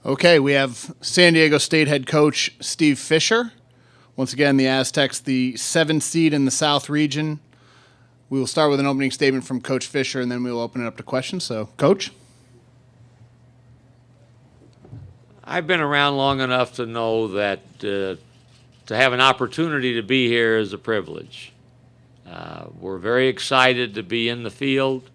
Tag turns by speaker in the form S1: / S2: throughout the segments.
S1: Okay, we have San Diego State head coach Steve Fisher. Once again, the Aztecs, the 7th seed in the South region. We will start with an opening statement from Coach Fisher, and then we will open it up to questions. So, Coach?
S2: I've been around long enough to know that to have an opportunity to be here is a privilege. We're very excited to be in the field,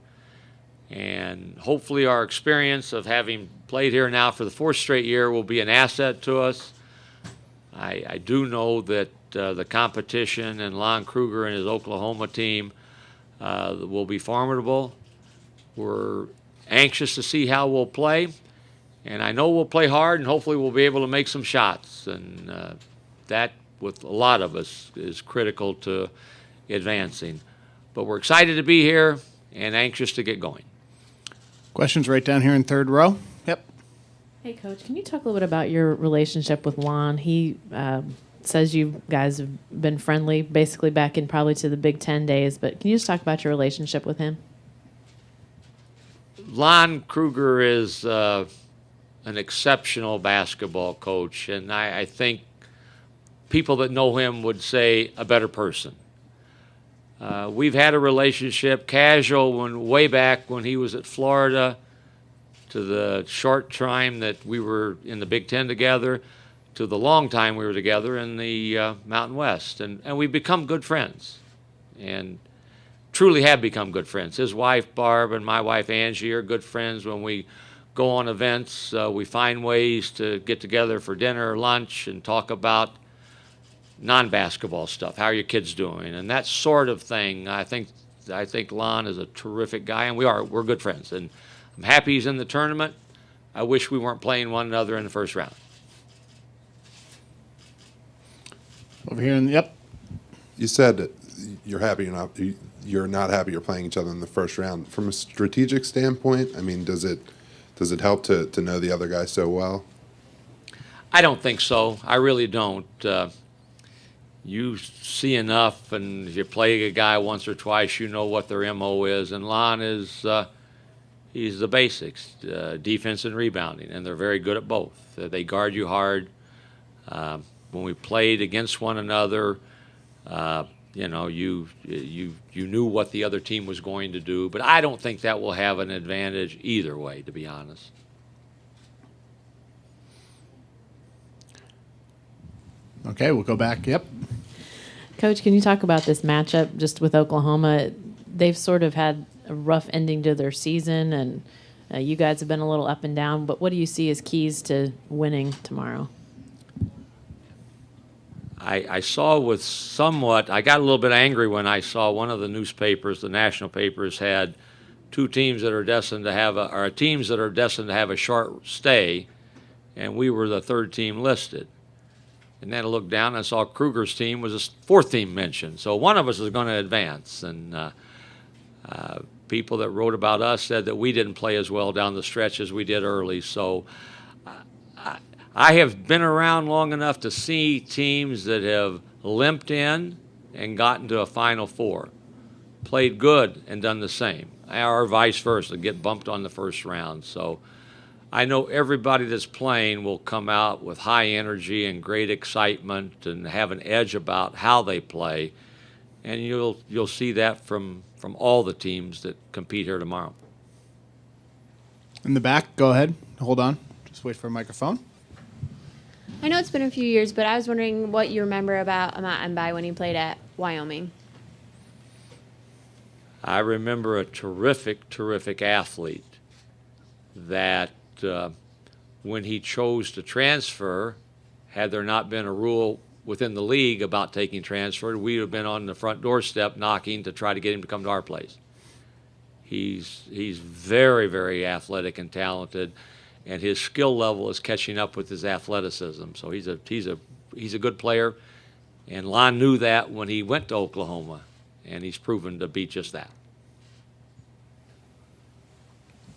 S2: and hopefully our experience of having played here now for the 4th straight year will be an asset to us. I do know that the competition and Lon Kruger and his Oklahoma team will be formidable. We're anxious to see how we'll play, and I know we'll play hard, and hopefully we'll be able to make some shots, and that, with a lot of us, is critical to advancing. But we're excited to be here and anxious to get going.
S1: Questions right down here in third row. Yep.
S3: Hey, Coach, can you talk a little bit about your relationship with Lon? He says you guys have been friendly basically back in probably to the Big Ten days, but can you just talk about your relationship with him?
S2: Lon Kruger is an exceptional basketball coach, and I think people that know him would say a better person. We've had a relationship, casual, way back when he was at Florida, to the short time that we were in the Big Ten together, to the long time we were together in the Mountain West. And we've become good friends, and truly have become good friends. His wife, Barb, and my wife, Angie, are good friends. When we go on events, we find ways to get together for dinner or lunch and talk about non-basketball stuff. How are your kids doing? And that sort of thing. I think Lon is a terrific guy, and we're good friends. And I'm happy he's in the tournament. I wish we weren't playing one another in the first round.
S1: Over here, yep.
S4: You said you're happy you're not happy you're playing each other in the first round. From a strategic standpoint, I mean, does it help to know the other guy so well?
S2: I don't think so. I really don't. You see enough, and if you play a guy once or twice, you know what their MO is. And Lon is, he's the basics, defense and rebounding, and they're very good at both. They guard you hard. When we played against one another, you knew what the other team was going to do. But I don't think that will have an advantage either way, to be honest.
S1: Okay, we'll go back. Yep.
S3: Coach, can you talk about this matchup just with Oklahoma? They've sort of had a rough ending to their season, and you guys have been a little up and down. But what do you see as keys to winning tomorrow?
S2: I saw with somewhat, I got a little bit angry when I saw one of the newspapers, the national papers, had two teams that are destined to have teams that are destined to have a short stay, and we were the 3rd team listed. And then I looked down and I saw Kruger's team was the 4th team mentioned. So one of us is going to advance. And people that wrote about us said that we didn't play as well down the stretch as we did early. So I have been around long enough to see teams that have limped in and gotten to a Final Four, played good and done the same, or vice versa, get bumped on the first round. So I know everybody that's playing will come out with high energy and great excitement and have an edge about how they play, and you'll see that from all the teams that compete here tomorrow.
S1: In the back, go ahead. Hold on. Just wait for a microphone.
S5: I know it's been a few years, but I was wondering what you remember about Ncaa when he played at Wyoming.
S2: I remember a terrific athlete that when he chose to transfer, had there not been a rule within the league about taking transfer, we would have been on the front doorstep knocking to try to get him to come to our place. He's very athletic and talented, and his skill level is catching up with his athleticism. So he's a good player, and Lon knew that when he went to Oklahoma, and he's proven to be just that.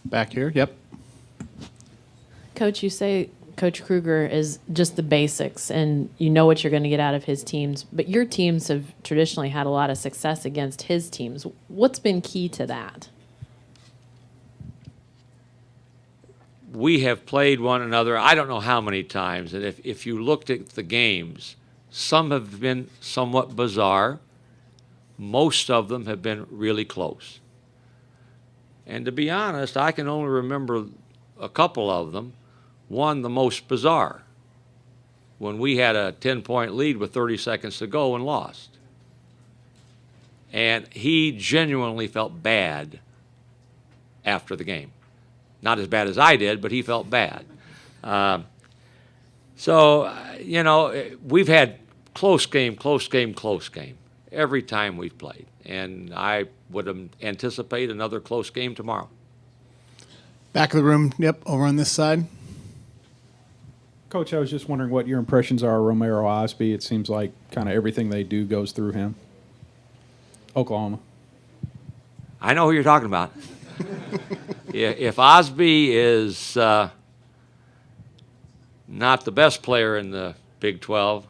S1: Back here, yep.
S3: Coach, you say Coach Kruger is just the basics, and you know what you're going to get out of his teams. But your teams have traditionally had a lot of success against his teams. What's been key to that?
S2: we have played one another, I don't know how many times, and if you looked at the games, some have been somewhat bizarre. Most of them have been really close. And to be honest, I can only remember a couple of them. One, the most bizarre, when we had a 10-point lead with 30 seconds to go and lost. And he genuinely felt bad after the game. Not as bad as I did, but he felt bad. We've had close game every time we've played. And I would anticipate another close game tomorrow.
S1: Back of the room, yep, over on this side.
S6: Coach, I was just wondering what your impressions are of Romero Osby. It seems like kind of everything they do goes through him. Oklahoma.
S2: I know who you're talking about. If Osby is not the best player in the Big 12,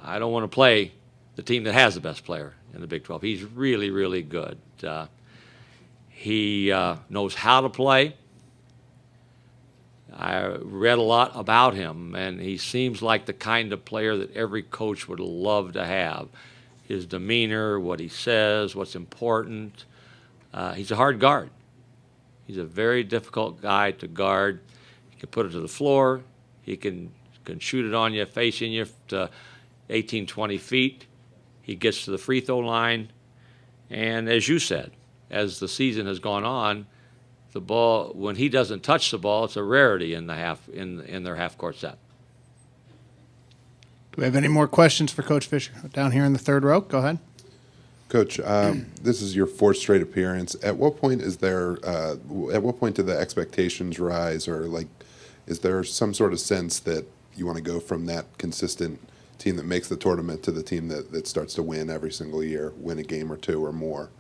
S2: I don't want to play the team that has the best player in the Big 12. He's really, really good. He knows how to play. I read a lot about him, and he seems like the kind of player that every coach would love to have. His demeanor, what he says, what's important. He's a hard guard. He's a very difficult guy to guard. He can put it to the floor. He can shoot it on you, facing you to 18, 20 feet. He gets to the free throw line. And as you said, as the season has gone on, the ball, when he doesn't touch the ball, it's a rarity in their half-court set.
S1: Do we have any more questions for Coach Fisher? Down here in the third row, go ahead.
S4: Coach, this is your fourth straight appearance. At what point do the expectations rise, or is there some sort of sense that you want to go from that consistent team that makes the tournament to the team that starts to win every single year, win a game or two or more?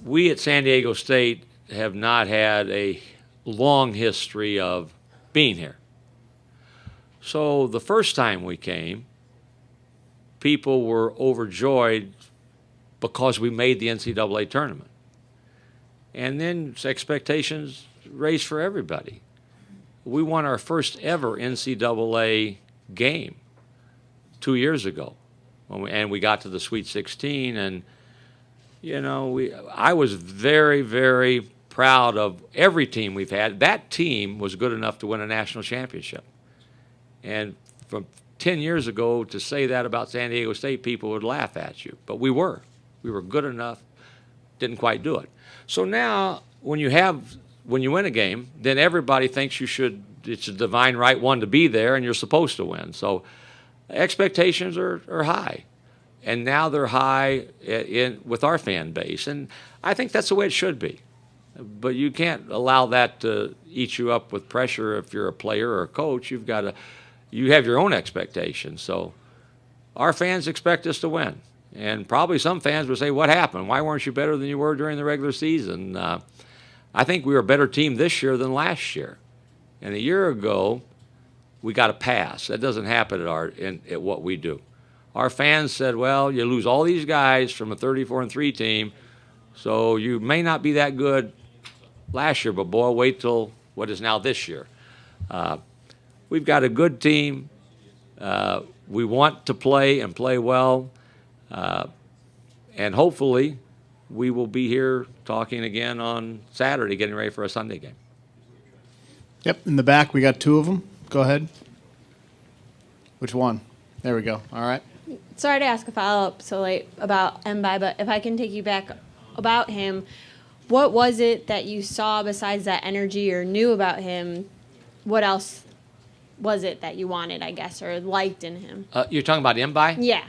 S2: We at San Diego State have not had a long history of being here. So the first time we came, people were overjoyed because we made the NCAA tournament. And then expectations raised for everybody. We won our first ever NCAA game 2 years ago, and we got to the Sweet 16. And I was very, very proud of every team we've had. That team was good enough to win a national championship. And from 10 years ago, to say that about San Diego State, people would laugh at you. But we were good enough, didn't quite do it. So now, when you win a game, then everybody thinks it's a divine right one to be there, and you're supposed to win. So expectations are high. And now they're high with our fan base. And I think that's the way it should be. But you can't allow that to eat you up with pressure if you're a player or a coach. You have your own expectations. So our fans expect us to win. And probably some fans would say, what happened? Why weren't you better than you were during the regular season? I think we were a better team this year than last year. And a year ago, we got a pass. That doesn't happen at what we do. Our fans said, well, you lose all these guys from a 34-3 team, so you may not be that good last year, but boy, wait till what is now this year. We've got a good team. We want to play and play well. And hopefully we will be here talking again on Saturday, getting ready for a Sunday game.
S1: Yep, in the back, we got two of them. Go ahead. Which one? There we go. All right.
S5: Sorry to ask a follow-up so late about Ncaa, but if I can take you back about him, what was it that you saw besides that energy or knew about him? What else was it that you wanted, I guess, or liked in him?
S2: You're talking about Ncaa?
S5: Yeah.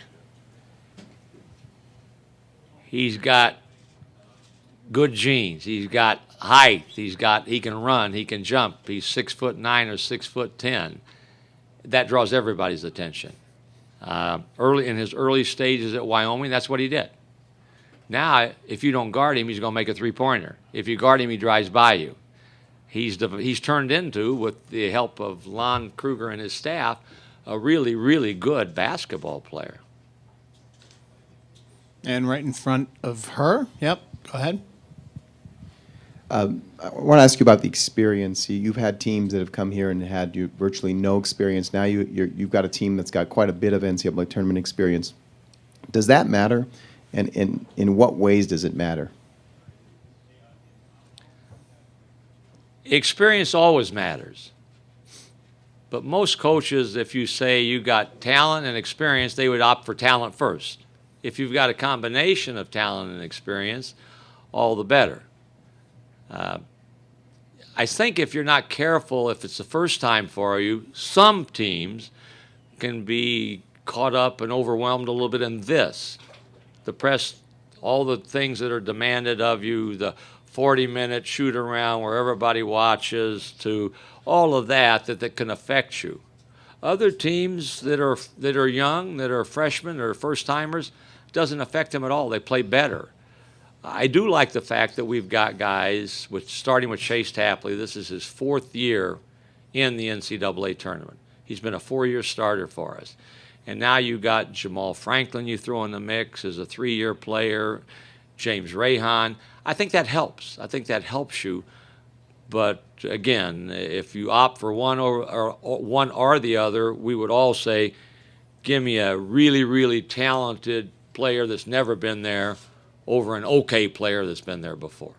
S2: He's got good genes. He's got height. He can run. He can jump. He's 6'9" or 6'10". That draws everybody's attention. Early in his early stages at Wyoming, that's what he did. Now, if you don't guard him, he's going to make a three-pointer. If you guard him, he drives by you. He's turned into, with the help of Lon Kruger and his staff, a really, really good basketball player.
S1: And right in front of her, yep, go ahead.
S7: I want to ask you about the experience. You've had teams that have come here and had virtually no experience. Now you've got a team that's got quite a bit of NCAA tournament experience. Does that matter? And in what ways does it matter?
S2: Experience always matters. But most coaches, if you say you got talent and experience, they would opt for talent first. If you've got a combination of talent and experience, all the better. I think if you're not careful, if it's the first time for you, some teams can be caught up and overwhelmed a little bit in this. The press, all the things that are demanded of you, the 40-minute shoot around where everybody watches, to all of that can affect you. Other teams that are young, that are freshmen or first timers, doesn't affect them at all. They play better. I do like the fact that we've got guys, starting with Chase Tapley. This is his 4th year in the NCAA tournament. He's been a 4-year starter for us. And now you got Jamal Franklin you throw in the mix as a 3-year player, James Rahan. I think that helps. I think that helps you. But again, if you opt for one or the other, we would all say, give me a really, really talented player that's never been there over an okay player that's been there before.